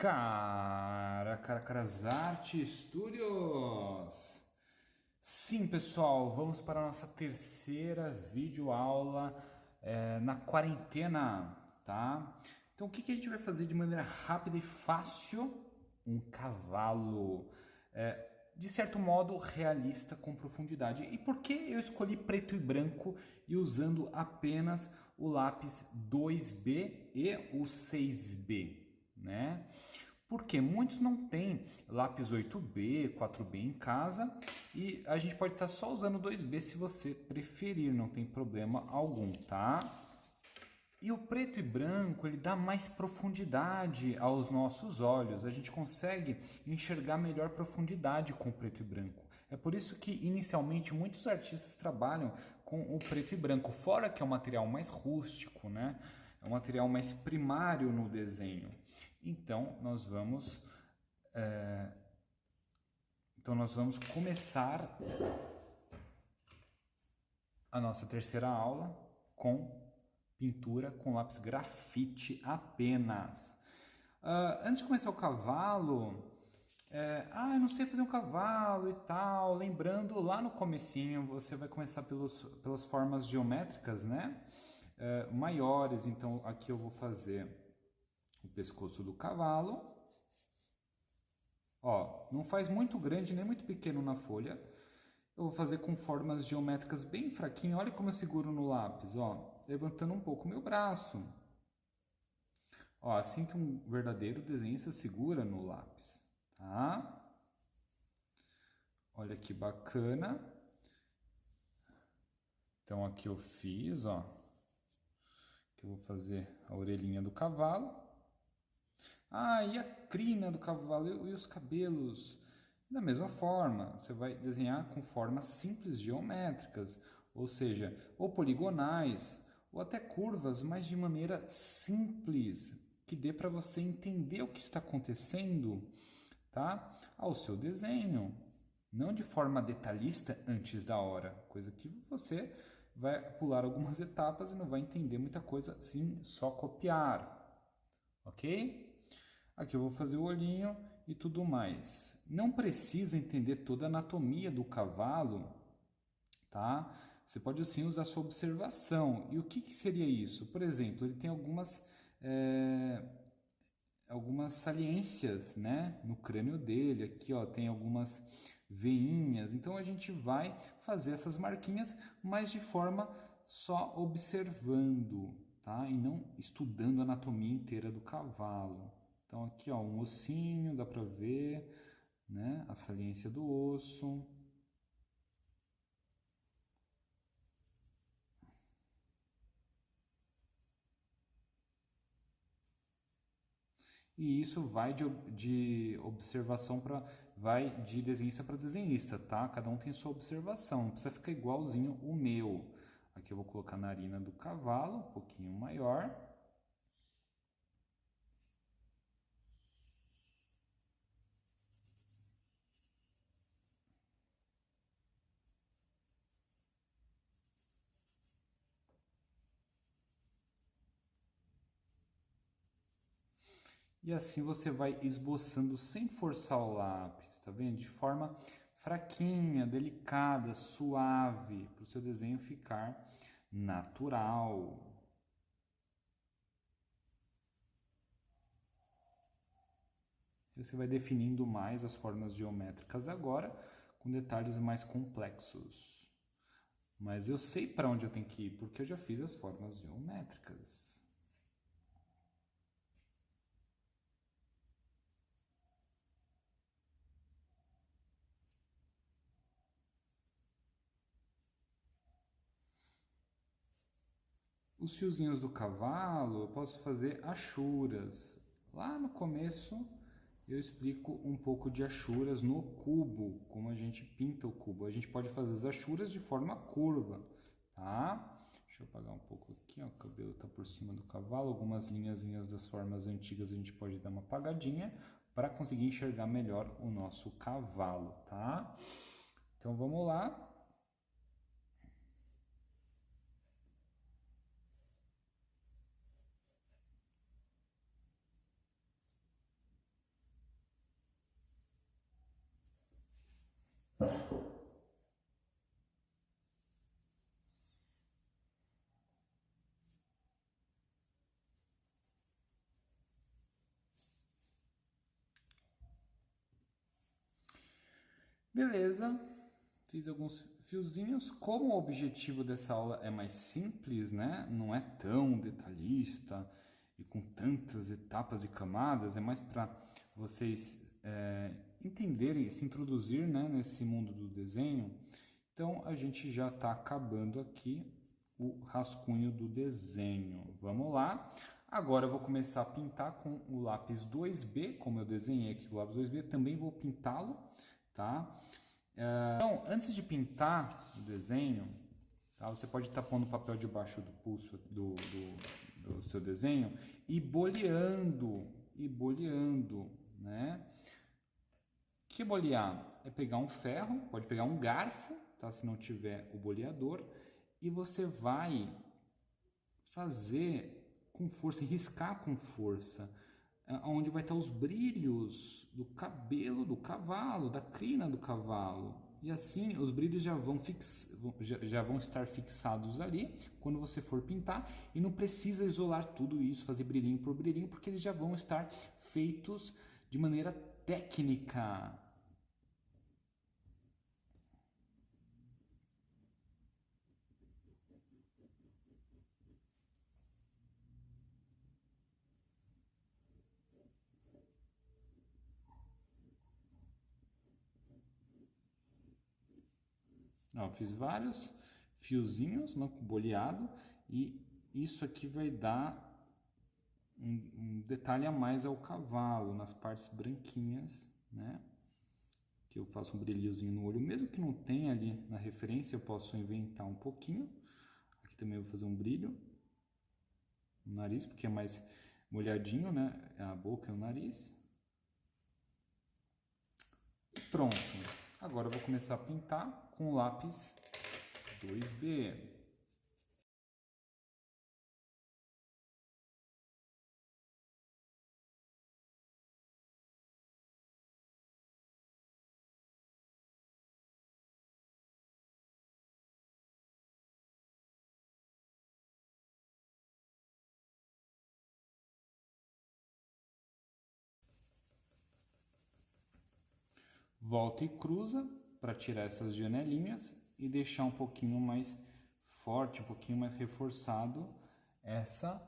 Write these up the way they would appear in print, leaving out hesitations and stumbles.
Caras Arte Studios. Sim, pessoal, vamos para a nossa terceira videoaula na quarentena, tá? Então, o que a gente vai fazer de maneira rápida e fácil? Um cavalo, de certo modo realista com profundidade. E por que eu escolhi preto e branco e usando apenas o lápis 2B e o 6B? Né? Porque muitos não têm lápis 8B, 4B em casa e a gente pode estar só usando 2B se você preferir, não tem problema algum, tá? E o preto e branco, ele dá mais profundidade aos nossos olhos. A gente consegue enxergar melhor profundidade com o preto e branco. É por isso que, inicialmente, muitos artistas trabalham com o preto e branco. Fora que é um material mais rústico, né? É um material mais primário no desenho. Então, nós vamos começar a nossa terceira aula com pintura com lápis grafite apenas. Antes de começar o cavalo, eu não sei fazer um cavalo e tal. Lembrando, lá no comecinho você vai começar pelas formas geométricas, né? Maiores. Então aqui eu vou fazer o pescoço do cavalo. Ó, não faz muito grande nem muito pequeno na folha. Eu vou fazer com formas geométricas bem fraquinho. Olha como eu seguro no lápis, ó, levantando um pouco o meu braço. Ó, assim que um verdadeiro desenhista segura no lápis, tá? Olha que bacana. Então aqui eu fiz, ó, que eu vou fazer a orelhinha do cavalo. Ah, e a crina do cavalo e os cabelos? Da mesma forma, você vai desenhar com formas simples geométricas, ou seja, ou poligonais, ou até curvas, mas de maneira simples, que dê para você entender o que está acontecendo, tá? Ao seu desenho, não de forma detalhista antes da hora, coisa que você vai pular algumas etapas e não vai entender muita coisa, sim, só copiar, ok? Aqui eu vou fazer o olhinho e tudo mais. Não precisa entender toda a anatomia do cavalo, tá? Você pode assim usar a sua observação. E o que seria isso? Por exemplo, ele tem algumas saliências, né, no crânio dele. Aqui, ó, tem algumas veinhas. Então a gente vai fazer essas marquinhas, mas de forma só observando, tá? E não estudando a anatomia inteira do cavalo. Então aqui, ó, um ossinho, dá para ver, né, a saliência do osso. E isso vai de observação para vai de desenhista para desenhista, tá? Cada um tem sua observação, não precisa ficar igualzinho o meu. Aqui eu vou colocar a narina do cavalo, um pouquinho maior. E assim você vai esboçando sem forçar o lápis, tá vendo? De forma fraquinha, delicada, suave, para o seu desenho ficar natural. E você vai definindo mais as formas geométricas agora, com detalhes mais complexos. Mas eu sei para onde eu tenho que ir, porque eu já fiz as formas geométricas. Os fiozinhos do cavalo eu posso fazer achuras. Lá no começo eu explico um pouco de achuras no cubo, como a gente pinta o cubo. A gente pode fazer as achuras de forma curva, tá? Deixa eu apagar um pouco aqui, ó, o cabelo está por cima do cavalo. Algumas linhazinhas das formas antigas a gente pode dar uma apagadinha para conseguir enxergar melhor o nosso cavalo, tá? Então vamos lá. Beleza, fiz alguns fiozinhos. Como o objetivo dessa aula é mais simples, né? Não é tão detalhista e com tantas etapas e camadas, é mais para vocês entenderem, se introduzir, né, nesse mundo do desenho. Então a gente já está acabando aqui o rascunho do desenho. Vamos lá. Agora eu vou começar a pintar com o lápis 2B, como eu desenhei aqui o lápis 2B, também vou pintá-lo, tá? Então, antes de pintar o desenho, tá, você pode estar pondo o papel debaixo do pulso do seu desenho e boleando, né? Que bolear? É pegar um ferro, pode pegar um garfo, tá? Se não tiver o boleador, e você vai fazer com força, riscar com força, onde vai estar os brilhos do cabelo do cavalo, da crina do cavalo. E assim os brilhos já vão estar fixados ali quando você for pintar, e não precisa isolar tudo isso, fazer brilhinho por brilhinho, porque eles já vão estar feitos de maneira técnica. Ó, fiz vários fiozinhos no boleado e isso aqui vai dar um detalhe a mais ao cavalo, nas partes branquinhas, né? Que eu faço um brilhozinho no olho, mesmo que não tenha ali na referência, eu posso inventar um pouquinho. Aqui também eu vou fazer um brilho no nariz, porque é mais molhadinho, né? A boca e o nariz. Pronto. Agora eu vou começar a pintar com o lápis 2B. Volta e cruza para tirar essas janelinhas e deixar um pouquinho mais forte, um pouquinho mais reforçado essa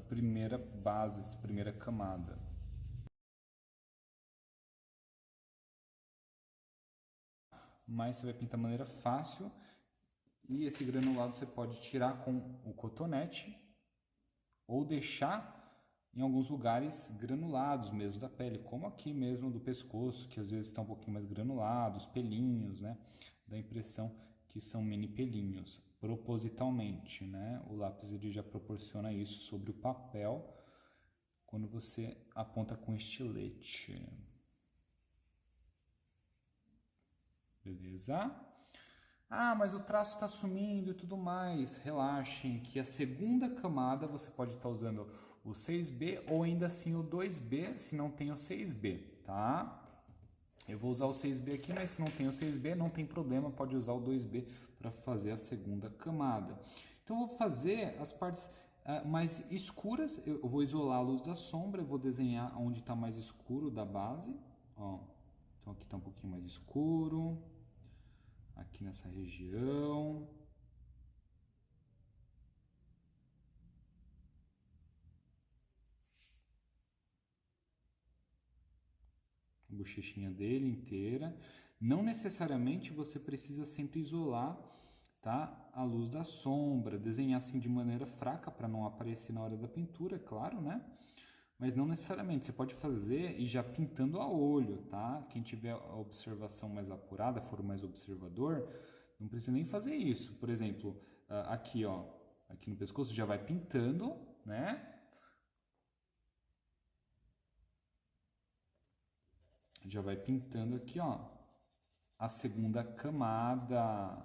primeira base, essa primeira camada. Mas você vai pintar de maneira fácil, e esse granulado você pode tirar com o cotonete ou deixar em alguns lugares granulados mesmo da pele, como aqui mesmo do pescoço, que às vezes está um pouquinho mais granulado, os pelinhos, né? Dá a impressão que são mini pelinhos, propositalmente, né? O lápis ele já proporciona isso sobre o papel quando você aponta com estilete. Beleza? Ah, mas o traço está sumindo e tudo mais. Relaxem, que a segunda camada você pode estar usando o 6B ou ainda assim o 2B, se não tem o 6B, tá? Eu vou usar o 6B aqui, mas se não tem o 6B, não tem problema, pode usar o 2B para fazer a segunda camada. Então eu vou fazer as partes mais escuras, eu vou isolar a luz da sombra, eu vou desenhar onde está mais escuro da base, ó. Então aqui está um pouquinho mais escuro, aqui nessa região. A bochechinha dele inteira. Não necessariamente você precisa sempre isolar, tá, a luz da sombra, desenhar assim de maneira fraca para não aparecer na hora da pintura, é claro, né? Mas não necessariamente, você pode fazer e já pintando a olho, tá? Quem tiver a observação mais apurada, for mais observador, não precisa nem fazer isso. Por exemplo, aqui, ó, aqui no pescoço já vai pintando, né? Já vai pintando aqui, ó, a segunda camada.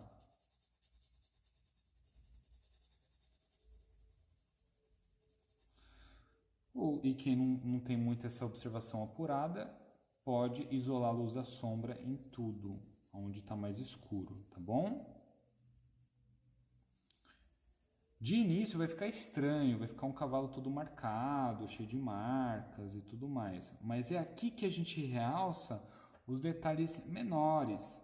e quem não tem muito essa observação apurada, pode isolar a luz da sombra em tudo, onde está mais escuro, tá bom? De início vai ficar estranho, vai ficar um cavalo todo marcado, cheio de marcas e tudo mais. Mas é aqui que a gente realça os detalhes menores.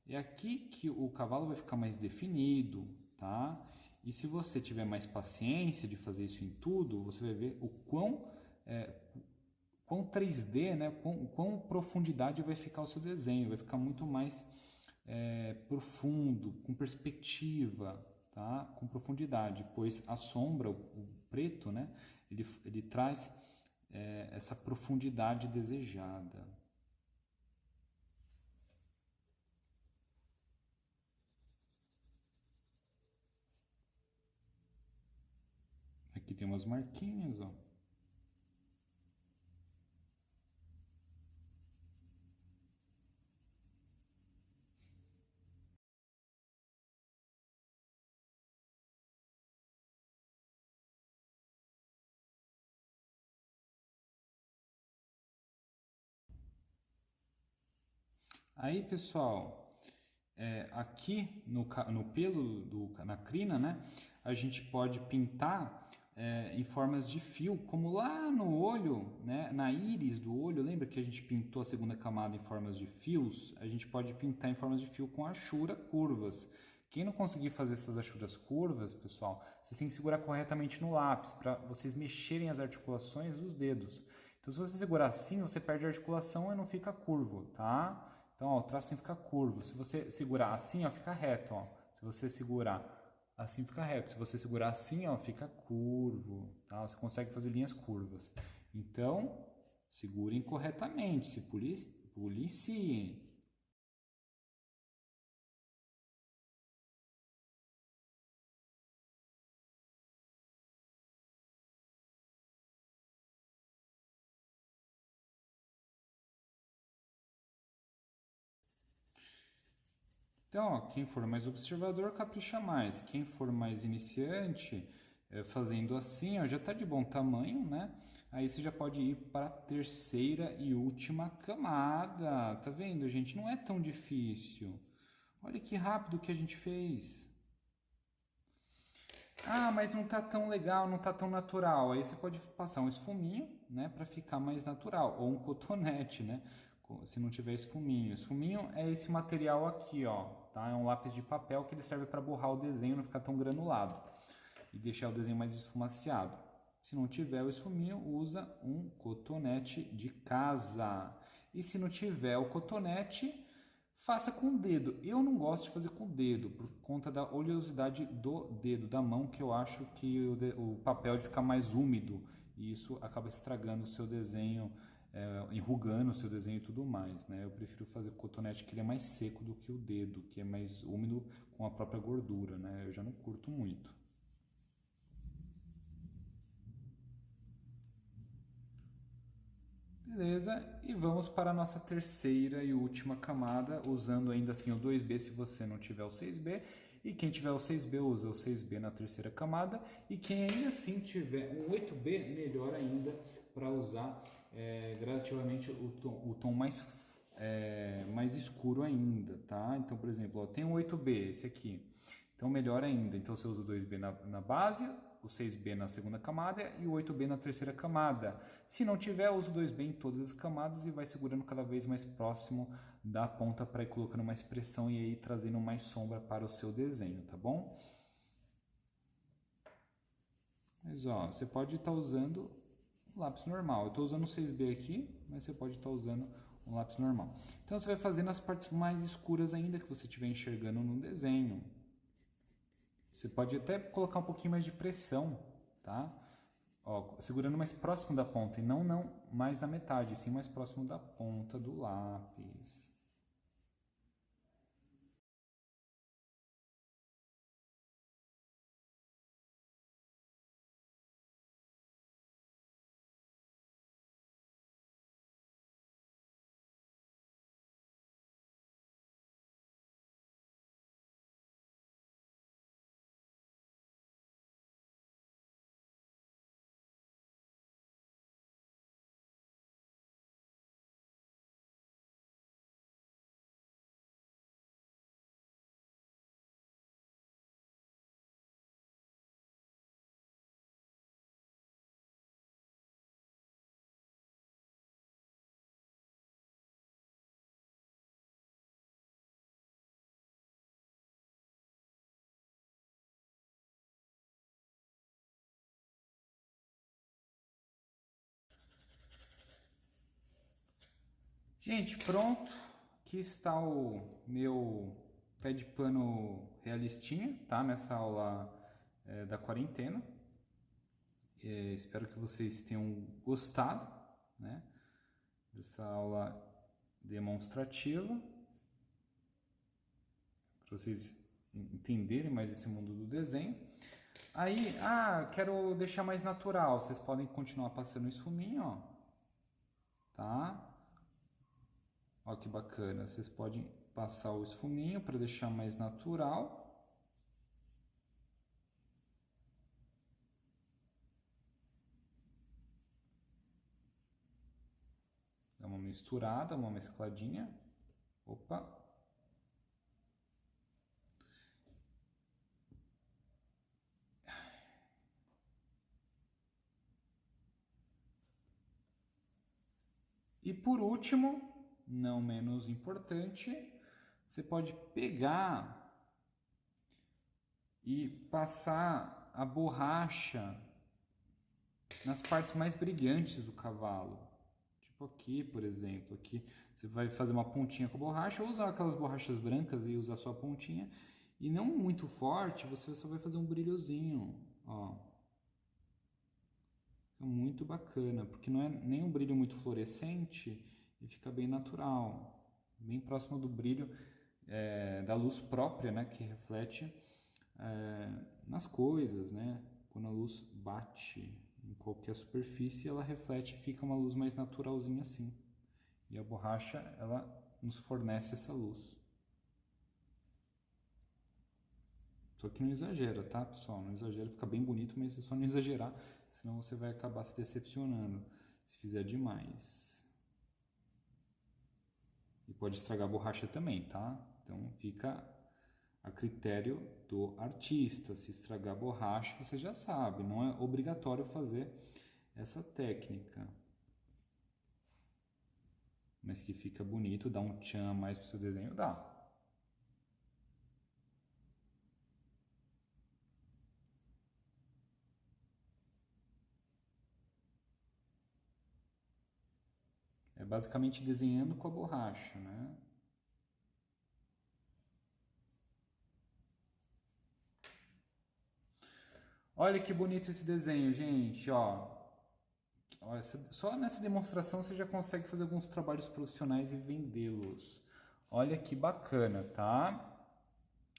É aqui que o cavalo vai ficar mais definido, tá? E se você tiver mais paciência de fazer isso em tudo, você vai ver o quão 3D, né? Quão profundidade vai ficar o seu desenho. Vai ficar muito mais profundo, com perspectiva, tá? Com profundidade, pois a sombra, o preto, né? Ele traz essa profundidade desejada. Aqui tem umas marquinhas, ó. Aí, pessoal, aqui no pelo, na crina, né, a gente pode pintar em formas de fio, como lá no olho, né, na íris do olho, lembra que a gente pintou a segunda camada em formas de fios? A gente pode pintar em formas de fio com achura curvas. Quem não conseguir fazer essas achuras curvas, pessoal, vocês têm que segurar corretamente no lápis para vocês mexerem as articulações dos dedos. Então, se você segurar assim, você perde a articulação e não fica curvo, tá? Então, ó, o traço tem que ficar curvo. Se você segurar assim, ó, fica reto, ó. Se você segurar assim, fica reto. Se você segurar assim, ó, fica curvo, tá? Você consegue fazer linhas curvas. Então, segurem corretamente, se policiem. Então, ó, quem for mais observador, capricha mais. Quem for mais iniciante, fazendo assim, ó, já está de bom tamanho, né? Aí você já pode ir para a terceira e última camada. Tá vendo, gente? Não é tão difícil. Olha que rápido que a gente fez. Ah, mas não tá tão legal, não tá tão natural. Aí você pode passar um esfuminho, né, para ficar mais natural, ou um cotonete, né, se não tiver esfuminho. Esfuminho é esse material aqui, ó, tá? É um lápis de papel que ele serve para borrar o desenho, não ficar tão granulado e deixar o desenho mais esfumaciado. Se não tiver o esfuminho, usa um cotonete de casa. E se não tiver o cotonete, faça com o dedo. Eu não gosto de fazer com o dedo, por conta da oleosidade do dedo, da mão, que eu acho que o papel fica mais úmido e isso acaba estragando o seu desenho, enrugando o seu desenho e tudo mais, né? Eu prefiro fazer com o cotonete, que ele é mais seco do que o dedo, que é mais úmido com a própria gordura, né? Eu já não curto muito. Beleza, e vamos para a nossa terceira e última camada, usando ainda assim o 2B se você não tiver o 6B, e quem tiver o 6B usa o 6B na terceira camada, e quem ainda assim tiver um 8B, melhor ainda, para usar gradativamente o tom mais escuro ainda, tá? Então, por exemplo, ó, tem um 8B, esse aqui, então melhor ainda, então você usa o 2B na base, o 6B na segunda camada e o 8B na terceira camada. Se não tiver, usa o 2B em todas as camadas e vai segurando cada vez mais próximo da ponta para ir colocando mais pressão e aí trazendo mais sombra para o seu desenho, tá bom? Mas ó, você pode estar usando o lápis normal. Eu estou usando o 6B aqui, mas você pode estar usando um lápis normal. Então você vai fazendo as partes mais escuras ainda que você estiver enxergando no desenho. Você pode até colocar um pouquinho mais de pressão, tá? Ó, segurando mais próximo da ponta e não mais na metade, sim mais próximo da ponta do lápis. Gente, pronto. Aqui está o meu pé de pano realistinha, tá? Nessa aula da quarentena. Espero que vocês tenham gostado, né? Dessa aula demonstrativa. Para vocês entenderem mais esse mundo do desenho. Aí, quero deixar mais natural. Vocês podem continuar passando o esfuminho, ó. Tá? Ó que bacana. Vocês podem passar o esfuminho para deixar mais natural. Dá uma misturada, uma mescladinha. Opa! E por último, não menos importante, você pode pegar e passar a borracha nas partes mais brilhantes do cavalo. Tipo aqui, por exemplo, aqui você vai fazer uma pontinha com a borracha, ou usar aquelas borrachas brancas e usar só a pontinha. E não muito forte, você só vai fazer um brilhozinho, ó. Fica muito bacana, porque não é nem um brilho muito fluorescente e fica bem natural, bem próximo do brilho da luz própria, né, que reflete nas coisas, né? Quando a luz bate em qualquer superfície, ela reflete e fica uma luz mais naturalzinha assim. E a borracha, ela nos fornece essa luz. Só que não exagera, tá, pessoal? Não exagera, fica bem bonito, mas é só não exagerar, senão você vai acabar se decepcionando se fizer demais. E pode estragar a borracha também, tá? Então fica a critério do artista. Se estragar a borracha, você já sabe, não é obrigatório fazer essa técnica. Mas que fica bonito, dá um tchan a mais pro seu desenho, dá. É basicamente desenhando com a borracha, né? Olha que bonito esse desenho, gente, ó. Só nessa demonstração você já consegue fazer alguns trabalhos profissionais e vendê-los. Olha que bacana, tá?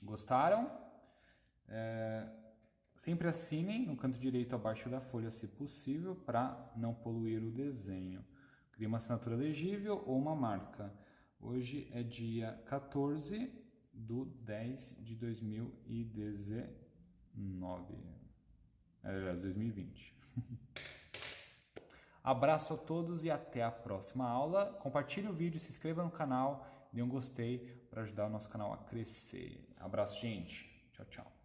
Gostaram? Sempre assinem no canto direito abaixo da folha, se possível, para não poluir o desenho. Crie uma assinatura legível ou uma marca. Hoje é dia 14/10/2019. Aliás, 2020. Abraço a todos e até a próxima aula. Compartilhe o vídeo, se inscreva no canal, dê um gostei para ajudar o nosso canal a crescer. Abraço, gente. Tchau, tchau.